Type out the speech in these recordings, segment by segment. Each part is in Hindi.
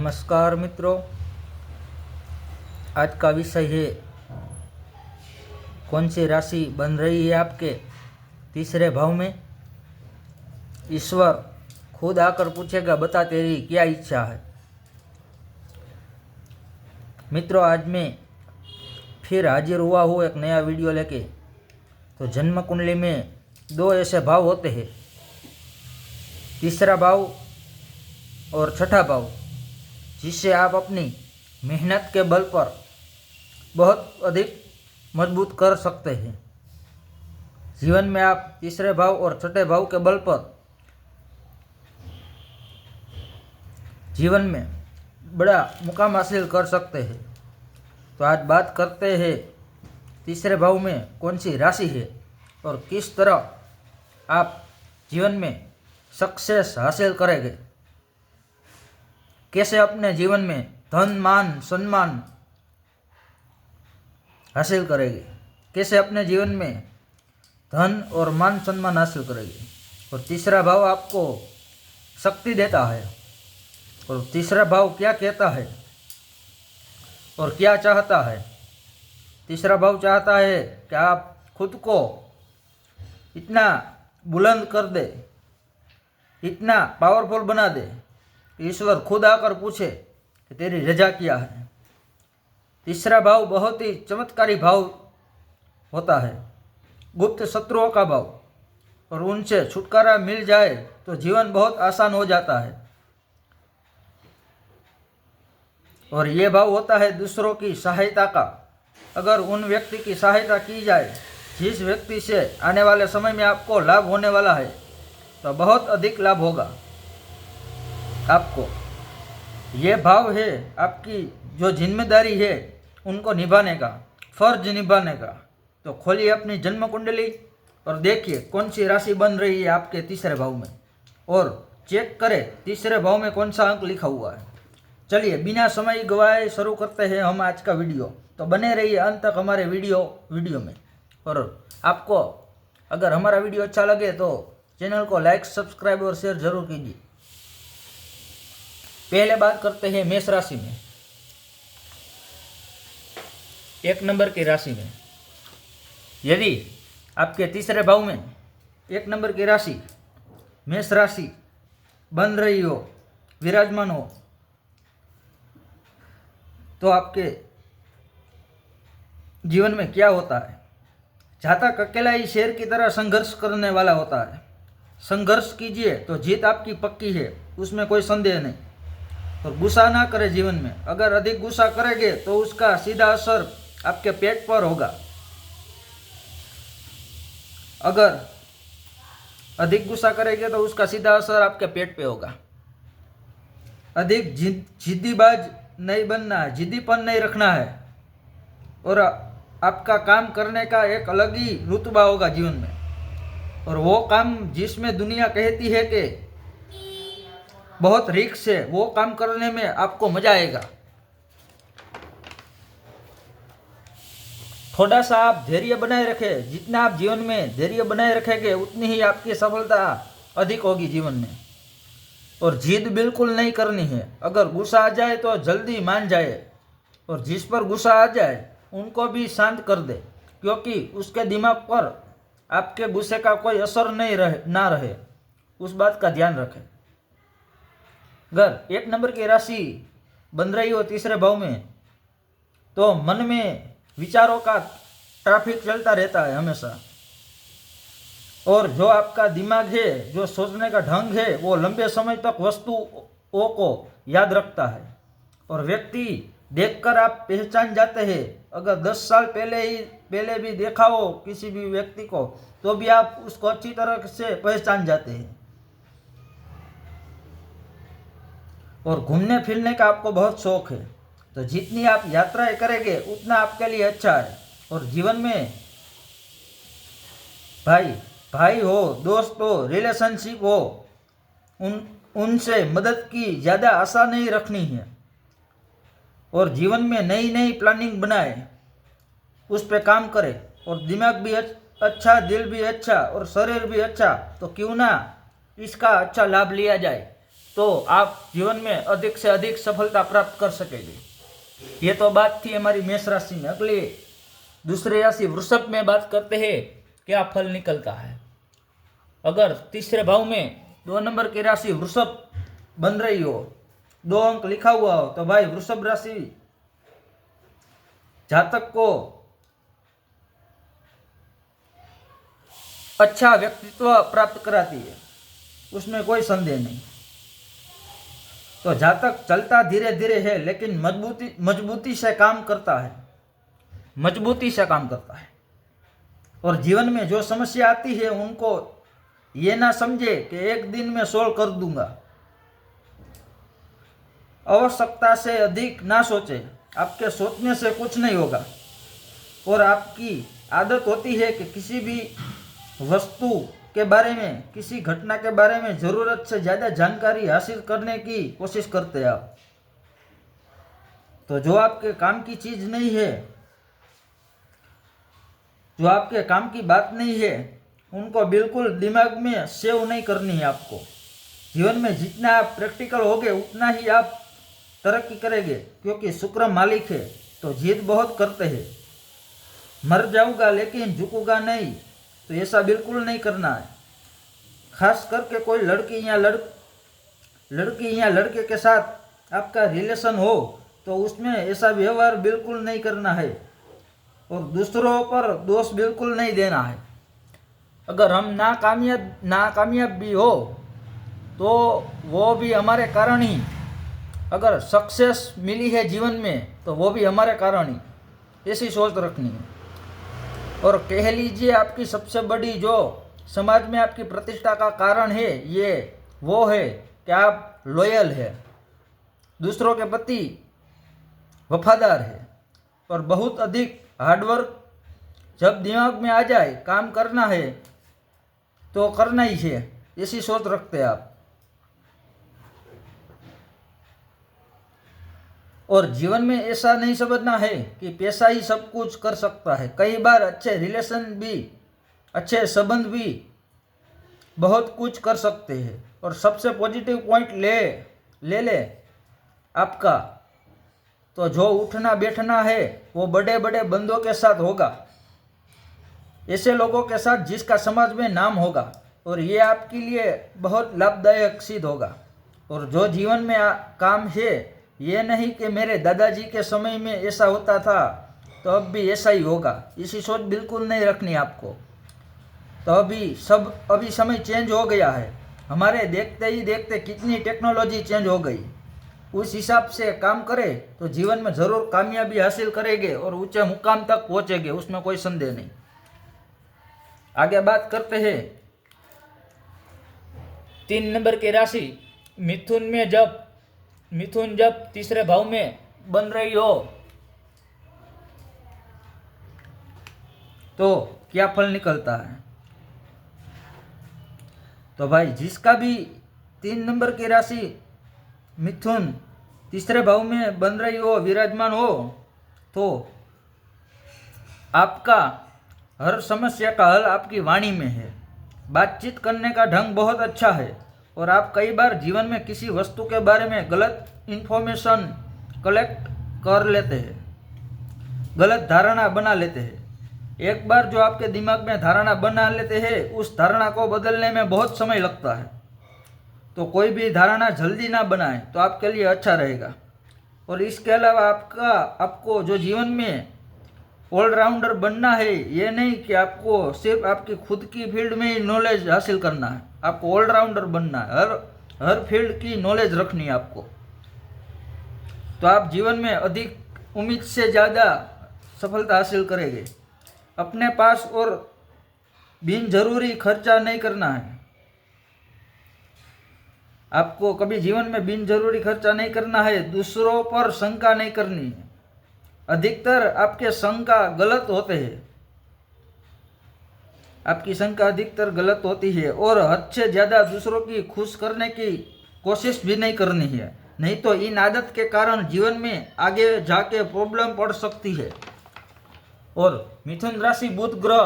नमस्कार मित्रों, आज का विषय है कौन सी राशि बन रही है आपके तीसरे भाव में। ईश्वर खुद आकर पूछेगा, बता तेरी क्या इच्छा है। मित्रों, आज मैं फिर हाजिर हुआ हूँ एक नया वीडियो लेके। तो जन्म कुंडली में दो ऐसे भाव होते हैं, तीसरा भाव और छठा भाव, जिससे आप अपनी मेहनत के बल पर बहुत अधिक मजबूत कर सकते हैं। जीवन में आप तीसरे भाव और छठे भाव के बल पर जीवन में बड़ा मुकाम हासिल कर सकते हैं। तो आज बात करते हैं तीसरे भाव में कौन सी राशि है और किस तरह आप जीवन में सक्सेस हासिल करेंगे, कैसे अपने जीवन में धन मान सम्मान हासिल करेंगे, कैसे अपने जीवन में धन और मान सम्मान हासिल करेंगे। और तीसरा भाव आपको शक्ति देता है। और तीसरा भाव क्या कहता है और क्या चाहता है। तीसरा भाव चाहता है कि आप खुद को इतना बुलंद कर दे, इतना पावरफुल बना दे, ईश्वर खुद आकर पूछे कि तेरी रजा क्या है। तीसरा भाव बहुत ही चमत्कारी भाव होता है, गुप्त शत्रुओं का भाव, और उनसे छुटकारा मिल जाए तो जीवन बहुत आसान हो जाता है। और ये भाव होता है दूसरों की सहायता का। अगर उन व्यक्ति की सहायता की जाए जिस व्यक्ति से आने वाले समय में आपको लाभ होने वाला है, तो बहुत अधिक लाभ होगा आपको। ये भाव है आपकी जो जिम्मेदारी है उनको निभाने का, फर्ज निभाने का। तो खोलिए अपनी जन्म कुंडली और देखिए कौन सी राशि बन रही है आपके तीसरे भाव में, और चेक करें तीसरे भाव में कौन सा अंक लिखा हुआ है। चलिए बिना समय गवाए शुरू करते हैं हम आज का वीडियो। तो बने रहिए अंत तक हमारे वीडियो में। और आपको अगर हमारा वीडियो अच्छा लगे तो चैनल को लाइक, सब्सक्राइब और शेयर जरूर कीजिए। पहले बात करते हैं मेष राशि में। एक नंबर की राशि में यदि आपके तीसरे भाव में एक नंबर की राशि मेष राशि बन रही हो, विराजमान हो, तो आपके जीवन में क्या होता है। जातक अकेला ही शेर की तरह संघर्ष करने वाला होता है। संघर्ष कीजिए तो जीत आपकी पक्की है, उसमें कोई संदेह नहीं। और गुस्सा ना करें जीवन में। अगर अधिक गुस्सा करेंगे तो उसका सीधा असर आपके पेट पर होगा। अगर अधिक गुस्सा करेंगे तो उसका सीधा असर आपके पेट पे होगा। अधिक जिद्दीबाज नहीं बनना है, जिद्दीपन नहीं रखना है। और आपका काम करने का एक अलग ही रुतबा होगा जीवन में। और वो काम जिसमें दुनिया कहती है कि बहुत रिस्क है, वो काम करने में आपको मजा आएगा। थोड़ा सा आप धैर्य बनाए रखें। जितना आप जीवन में धैर्य बनाए रखेंगे उतनी ही आपकी सफलता अधिक होगी जीवन में। और जिद बिल्कुल नहीं करनी है। अगर गुस्सा आ जाए तो जल्दी मान जाए, और जिस पर गुस्सा आ जाए उनको भी शांत कर दे, क्योंकि उसके दिमाग पर आपके गुस्से का कोई असर ना रहे। उस बात का ध्यान रखें। अगर एक नंबर की राशि बन रही हो तीसरे भाव में, तो मन में विचारों का ट्रैफिक चलता रहता है हमेशा। और जो आपका दिमाग है, जो सोचने का ढंग है, वो लंबे समय तक वस्तुओं को याद रखता है। और व्यक्ति देखकर आप पहचान जाते हैं। अगर 10 साल पहले भी देखा हो किसी भी व्यक्ति को, तो भी आप उसको अच्छी तरह से पहचान जाते हैं। और घूमने फिरने का आपको बहुत शौक है, तो जितनी आप यात्राएं करेंगे उतना आपके लिए अच्छा है। और जीवन में भाई हो, दोस्त हो, रिलेशनशिप हो, उनसे मदद की ज़्यादा आशा नहीं रखनी है। और जीवन में नई नई प्लानिंग बनाए, उस पर काम करे। और दिमाग भी अच्छा, दिल भी अच्छा और शरीर भी अच्छा, तो क्यों ना इसका अच्छा लाभ लिया जाए। तो आप जीवन में अधिक से अधिक सफलता प्राप्त कर सकेंगे। ये तो बात थी हमारी मेष राशि में। अगली दूसरी राशि वृषभ में बात करते हैं, क्या फल निकलता है। अगर तीसरे भाव में 2 नंबर की राशि वृषभ बन रही हो, 2 अंक लिखा हुआ हो, तो भाई वृषभ राशि जातक को अच्छा व्यक्तित्व प्राप्त कराती है, उसमें कोई संदेह नहीं। तो जातक चलता धीरे धीरे है, लेकिन मजबूती से काम करता है, मजबूती से काम करता है। और जीवन में जो समस्या आती है उनको ये ना समझे कि एक दिन में सोल्व कर दूंगा। आवश्यकता से अधिक ना सोचे, आपके सोचने से कुछ नहीं होगा। और आपकी आदत होती है कि किसी भी वस्तु के बारे में, किसी घटना के बारे में ज़रूरत से ज़्यादा जानकारी हासिल करने की कोशिश करते हैं आप। तो जो आपके काम की चीज़ नहीं है, जो आपके काम की बात नहीं है, उनको बिल्कुल दिमाग में सेव नहीं करनी है आपको। जीवन में जितना आप प्रैक्टिकल होगे उतना ही आप तरक्की करेंगे, क्योंकि शुक्र मालिक है तो जिद बहुत करते हैं। मर जाऊंगा लेकिन झुकूंगा नहीं, तो ऐसा बिल्कुल नहीं करना है। खास करके कोई लड़की या लड़के के साथ आपका रिलेशन हो तो उसमें ऐसा व्यवहार बिल्कुल नहीं करना है, और दूसरों पर दोष बिल्कुल नहीं देना है। अगर हम नाकामयाब भी हो तो वो भी हमारे कारण ही, अगर सक्सेस मिली है जीवन में तो वो भी हमारे कारण ही, ऐसी सोच रखनी है। और कह लीजिए आपकी सबसे बड़ी जो समाज में आपकी प्रतिष्ठा का कारण है, ये वो है कि आप लॉयल है, दूसरों के प्रति वफादार है, और बहुत अधिक हार्डवर्क जब दिमाग में आ जाए काम करना है तो करना ही है, ऐसी सोच रखते हैं आप। और जीवन में ऐसा नहीं समझना है कि पैसा ही सब कुछ कर सकता है। कई बार अच्छे रिलेशन भी, अच्छे संबंध भी बहुत कुछ कर सकते हैं। और सबसे पॉजिटिव पॉइंट ले आपका, तो जो उठना बैठना है वो बड़े बड़े बंदों के साथ होगा, ऐसे लोगों के साथ जिसका समाज में नाम होगा, और ये आपके लिए बहुत लाभदायक सिद्ध होगा। और जो जीवन में काम है, ये नहीं कि मेरे दादाजी के समय में ऐसा होता था तो अब भी ऐसा ही होगा, इसी सोच बिल्कुल नहीं रखनी आपको। तो अभी समय चेंज हो गया है, हमारे देखते ही देखते कितनी टेक्नोलॉजी चेंज हो गई। उस हिसाब से काम करें तो जीवन में ज़रूर कामयाबी हासिल करेंगे और ऊंचे मुकाम तक पहुँचेंगे, उसमें कोई संदेह नहीं। आगे बात करते हैं 3 नंबर की राशि मिथुन जब तीसरे भाव में बन रही हो तो क्या फल निकलता है। तो भाई जिसका भी 3 नंबर की राशि मिथुन तीसरे भाव में बन रही हो, विराजमान हो, तो आपका हर समस्या का हल आपकी वाणी में है। बातचीत करने का ढंग बहुत अच्छा है, और आप कई बार जीवन में किसी वस्तु के बारे में गलत इन्फॉर्मेशन कलेक्ट कर लेते हैं, गलत धारणा बना लेते हैं। एक बार जो आपके दिमाग में धारणा बना लेते हैं, उस धारणा को बदलने में बहुत समय लगता है। तो कोई भी धारणा जल्दी ना बनाए तो आपके लिए अच्छा रहेगा। और इसके अलावा आपको जो जीवन में ऑलराउंडर बनना है, ये नहीं कि आपको सिर्फ आपकी खुद की फील्ड में ही नॉलेज हासिल करना है, आपको ऑलराउंडर बनना है, हर फील्ड की नॉलेज रखनी है आपको। तो आप जीवन में अधिक उम्मीद से ज़्यादा सफलता हासिल करेंगे। अपने पास और बिन जरूरी खर्चा नहीं करना है, आपको कभी जीवन में बिन जरूरी खर्चा नहीं करना है। दूसरों पर शंका नहीं करनी है, अधिकतर आपके शंका गलत होते हैं, आपकी शंका अधिकतर गलत होती है। और हद से ज़्यादा दूसरों की खुश करने की कोशिश भी नहीं करनी है, नहीं तो इन आदत के कारण जीवन में आगे जाके प्रॉब्लम पड़ सकती है। और मिथुन राशि बुध ग्रह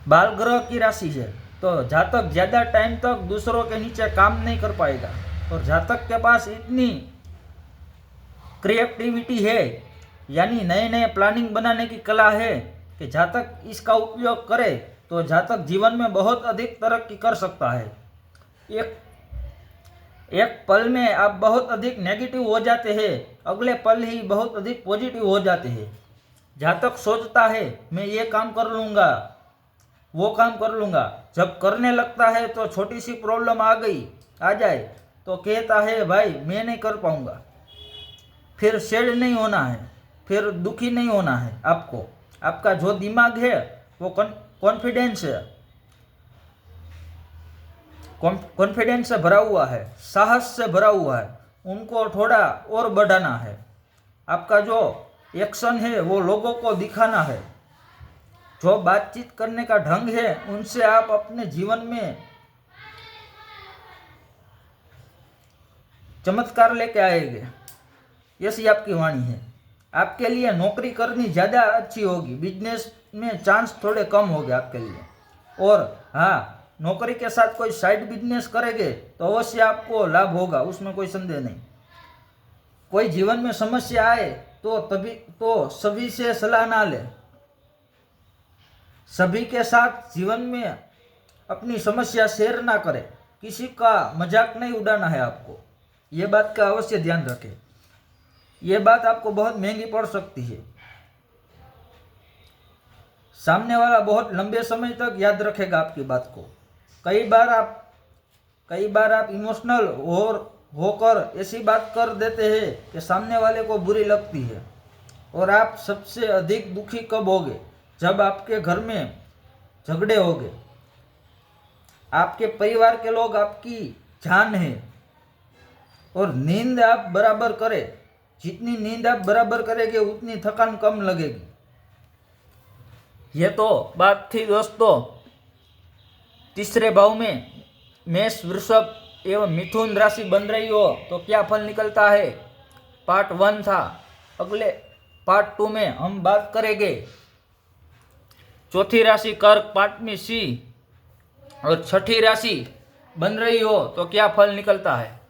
बाल ग्रह की राशि है, तो जातक ज़्यादा टाइम तक दूसरों के नीचे काम नहीं कर पाएगा। और जातक के पास इतनी क्रिएटिविटी है, यानी नए नए प्लानिंग बनाने की कला है कि जातक इसका उपयोग करे तो जातक जीवन में बहुत अधिक तरक्की कर सकता है। एक पल में आप बहुत अधिक नेगेटिव हो जाते हैं, अगले पल ही बहुत अधिक पॉजिटिव हो जाते हैं। जातक सोचता है मैं ये काम कर लूँगा, वो काम कर लूँगा, जब करने लगता है तो छोटी सी प्रॉब्लम आ जाए तो कहता है भाई मैं नहीं कर पाऊँगा। फिर सैड नहीं होना है, फिर दुखी नहीं होना है। आपका जो दिमाग है वो कॉन्फिडेंस है, कॉन्फिडेंस से भरा हुआ है, साहस से भरा हुआ है, उनको थोड़ा और बढ़ाना है। आपका जो एक्शन है वो लोगों को दिखाना है। जो बातचीत करने का ढंग है उनसे आप अपने जीवन में चमत्कार लेके आएंगे, ऐसी आपकी वाणी है। आपके लिए नौकरी करनी ज़्यादा अच्छी होगी, बिजनेस में चांस थोड़े कम हो गए आपके लिए। और हाँ, नौकरी के साथ कोई साइड बिजनेस करेंगे तो अवश्य आपको लाभ होगा, उसमें कोई संदेह नहीं। कोई जीवन में समस्या आए तो सभी से सलाह ना ले, सभी के साथ जीवन में अपनी समस्या शेयर ना करें, किसी का मजाक नहीं उड़ाना है आपको। ये बात का अवश्य ध्यान रखें, ये बात आपको बहुत महंगी पड़ सकती है। सामने वाला बहुत लंबे समय तक याद रखेगा आपकी बात को। कई बार आप इमोशनल होकर ऐसी बात कर देते हैं कि सामने वाले को बुरी लगती है। और आप सबसे अधिक दुखी कब होगे? जब आपके घर में झगड़े होंगे। आपके परिवार के लोग आपकी जान है। और नींद आप बराबर करें, जितनी नींद आप बराबर करेंगे उतनी थकान कम लगेगी। ये तो बात थी दोस्तों तीसरे भाव में मेष, वृषभ एवं मिथुन राशि बन रही हो तो क्या फल निकलता है, पार्ट 1 था। अगले पार्ट 2 में हम बात करेंगे चौथी राशि कर्क, 5वीं सिंह और छठी राशि बन रही हो तो क्या फल निकलता है।